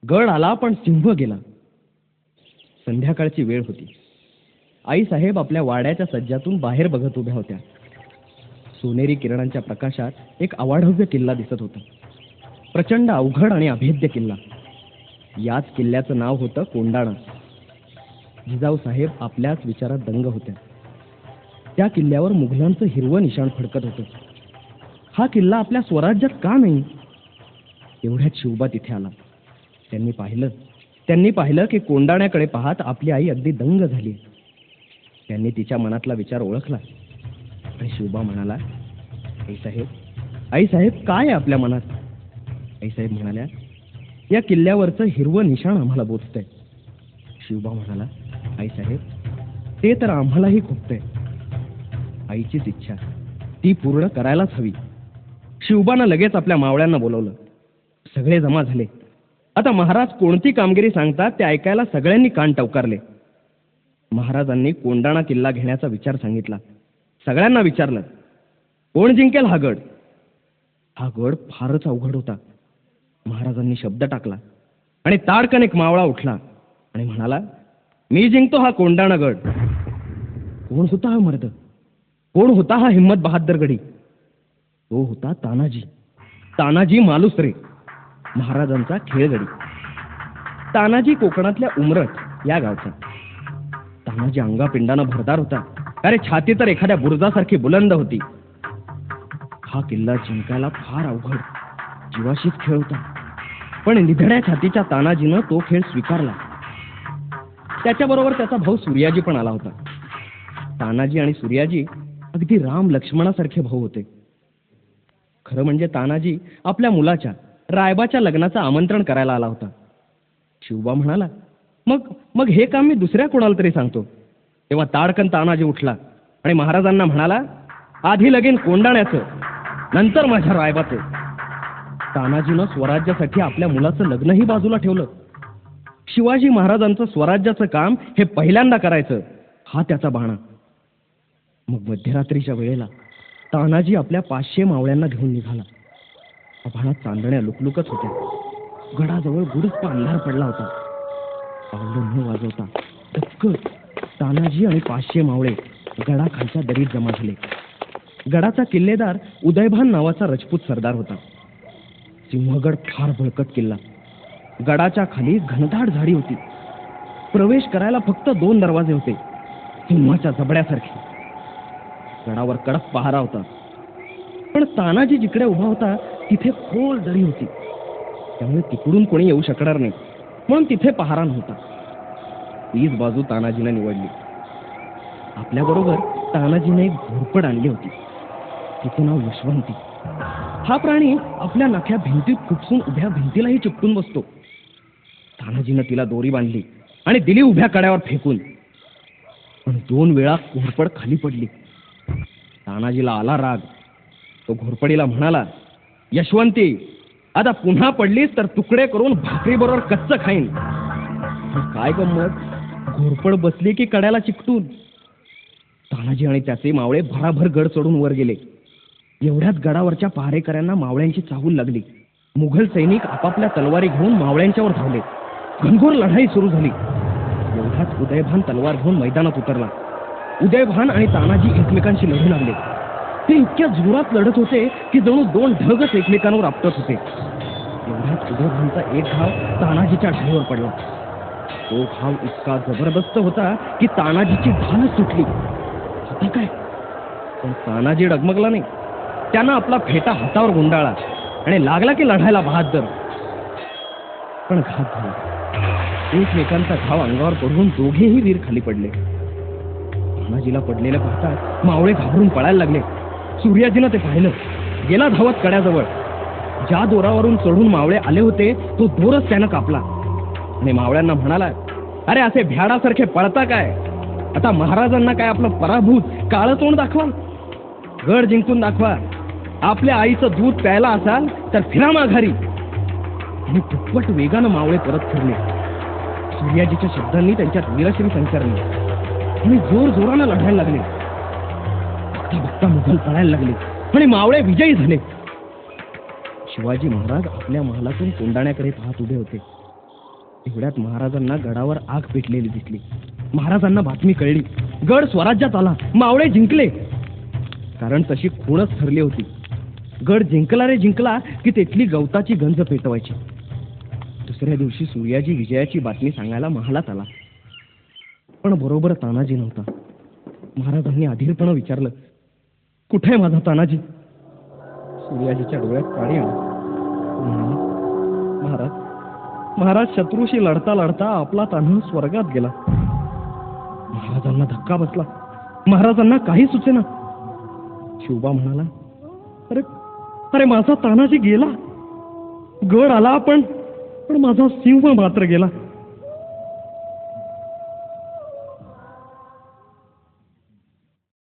गड आला पण सिंह गेला. संध्याकाळची वेळ होती. आईसाहेब आपल्या वाड्याच्या सज्जातून बाहेर बघत उभ्या होत्या. सोनेरी किरणांच्या प्रकाशात एक अवाढव्य किल्ला दिसत होता. प्रचंड अवघड आणि अभेद्य किल्ला. याच किल्ल्याचं नाव होतं कोंडाणा. जिजाऊ साहेब आपल्याच विचारात दंग होत्या. त्या किल्ल्यावर मुघलांचं हिरवं निशाण फडकत होतं. हा किल्ला आपल्या स्वराज्यात का नाही? एवढ्यात शिवबा तिथे आला. त्यांनी पाहिलं की कोंडाण्याकडे पाहत आपली आई अगदी दंग झाली. त्यांनी तिच्या मनातला विचार ओळखला आणि शिवबा म्हणाला, आईसाहेब काय आहे आपल्या मनात? आईसाहेब म्हणाल्या, या किल्ल्यावरचं हिरवं निशाण आम्हाला बोचतंय. शिवबा म्हणाला, आईसाहेब ते तर आम्हालाही खुपतंय. आईचीच इच्छा, ती पूर्ण करायलाच हवी. शिवबानं लगेच आपल्या मावळ्यांना बोलवलं. सगळे जमा झाले. आता महाराज कोणती कामगिरी सांगतात ते ऐकायला सगळ्यांनी कान टवकारले. महाराजांनी कोंडाणा किल्ला घेण्याचा विचार सांगितला. सगळ्यांना विचारलं, कोण जिंकेल हा गड? हा गड फारच अवघड होता. महाराजांनी शब्द टाकला आणि ताडकन एक मावळा उठला आणि म्हणाला, मी जिंकतो हा कोंडाणा गड. कोण होता हा मर्द? कोण होता हा हिम्मत बहादर गडी? तो होता तानाजी मालुसरे, महाराजांचा खेळगडी. तानाजी कोकणातल्या उमरठ या गावचा. तानाजी अंगापिंडानं भरदार होता. अरे छाती तर एखाद्या बुरुजासारखी बुलंद होती. हा किल्ला जिंकायला फार अवघड, जीवाशीच खेळ होता. पण निधड्या छातीच्या तानाजीनं तो खेळ स्वीकारला. त्याच्याबरोबर त्याचा भाऊ सूर्याजी पण आला होता. तानाजी आणि सूर्याजी अगदी राम लक्ष्मणासारखे भाऊ होते. खरं म्हणजे तानाजी आपल्या मुलाच्या रायबाच्या लग्नाचं आमंत्रण करायला आला होता. शिवबा म्हणाला, मग हे काम मी दुसऱ्या कोणाला तरी सांगतो. तेव्हा ताडकन तानाजी उठला आणि महाराजांना म्हणाला, आधी लगीन कोंडाण्याचं, नंतर माझ्या रायबाचं. तानाजीनं स्वराज्यासाठी आपल्या मुलाचं लग्नही बाजूला ठेवलं. शिवाजी महाराजांचं स्वराज्याचं काम हे पहिल्यांदा करायचं, हा त्याचा बाणा. मग मध्यरात्रीच्या वेळेला तानाजी आपल्या 500 मावळ्यांना घेऊन निघाला. आभाळात चांदण्या लुकलुकत होत्या. गडाजवळ गुडस्प अंधार पडला होता. पावलं न वाजवता धक्क तानाजी आणि 500 मावळे गडाखालच्या दरीत जमा झाले. गडाचा किल्लेदार उदयभान नावाचा राजपूत सरदार होता. सिंहगड फार बळकट किल्ला. गडाच्या खाली घनदाट झाडी होती. प्रवेश करायला फक्त 2 दरवाजे होते, सिंहाच्या जबड्यासारखे. गडावर कडक पहारा होता. पण तानाजी जिकडे उभा होता तिथे खोल दरी होती. त्यामुळे तिकडून कोणी येऊ शकणार नाही, म्हणून तिथे पहारा नव्हता. तीच बाजू तानाजीने निवडली. आपल्याबरोबर तानाजीने एक घोरपड आणली होती. तिचं नाव यशवंती. हा प्राणी आपल्या नख्या भिंतीत खुपसून उभ्या भिंतीलाही चिपटून बसतो. तानाजीनं तिला दोरी बांधली आणि दिली उभ्या कड्यावर फेकून. पण 2 वेळा घोरपड खाली पडली. तानाजीला आला राग. तो घोरपडीला म्हणाला, यशवंती, आता पुन्हा पडलीस तर तुकडे करून भाकरी बरोबर कच्च खाईन. काय गंमत, घोरपड बसली की कड्याला चिकटून. तानाजी आणि त्याचे मावळे भराभर गड चढून वर गेले. एवढ्यात गडावरच्या पहारेकऱ्यांना मावळ्यांची चाहूल लागली. मुघल सैनिक आपापल्या तलवारी घेऊन मावळ्यांच्यावर धावले. घनघोर लढाई सुरू झाली. एवढ्यात उदयभान तलवार घेऊन मैदानात उतरला. उदयभान आणि तानाजी एकमेकांशी लढू लागले. ते इतक्या जोरात लढत होते की जणू 2 ढगच एकमेकांवर आपटत होते. एवढ्यात उदयभानचा एक घाव तानाजीच्या ढाईवर पडला. तो घाव इतका जबरदस्त होता की तानाजीची ढालच सुटली. आता काय? पण तानाजी डगमगला नाही. त्यानं आपला फेटा हातावर गुंडाळला आणि लागला की लढायला बहादर. पण घात झाला. एकमेकांचा घाव अंगावर पडून दोघेही वीर खाली पडले. तानाजीला पडलेलं पाहता मावळे घाबरून पळायला लागले. सूर्याजीनं ते पाहिलं. गेला धावत कड्याजवळ. ज्या दोरावरून चढून मावळे आले होते तो दोरच त्यानं कापला आणि मावळ्यांना म्हणाला, अरे असे भ्याडासारखे पळता काय? आता महाराजांना काय आपलं पराभूत काळं तोंड दाखवा? गड जिंकून दाखवा. आपल्या आईचं दूध प्यायला असाल तर फिरा माघारी. आणि दुप्पट वेगानं मावळे परत फिरले. सूर्याजीच्या शब्दांनी त्यांच्यात वीरश्री संचारली आणि जोर जोरानं लढायला लागले. बघता बघता मुघल पळायला लागले आणि मावळे विजयी झाले. शिवाजी महाराज आपल्या महालातून कोंडाण्याकडे पाहत उभे होते. एवढ्यात महाराजांना गडावर आग पेटलेली दिसली. महाराजांना बातमी कळली. गड स्वराज्यात आला, मावळे जिंकले. कारण तशी खूणच ठरली होती. गड जिंकला रे जिंकला की तेथली गवताची गंज पेटवायची. दुसऱ्या दिवशी सूर्याजी विजयाची बातमी सांगायला महालात आला. पण बरोबर तानाजी नव्हता. महाराजांनी अधीरपणे विचारलं, कुठे आहे माझा तानाजी? सूर्याजीच्या डोळ्यात पाणी आलं. महाराज महाराज शत्रूशी लढता लढता आपला तान्हा स्वर्गात गेला. महाराजांना धक्का बसला. महाराजांना काही सुचेना. शिवबा म्हणाला, अरे अरे माझा तानाजी गेला. गड आला पण माझा सिंह मात्र गेला.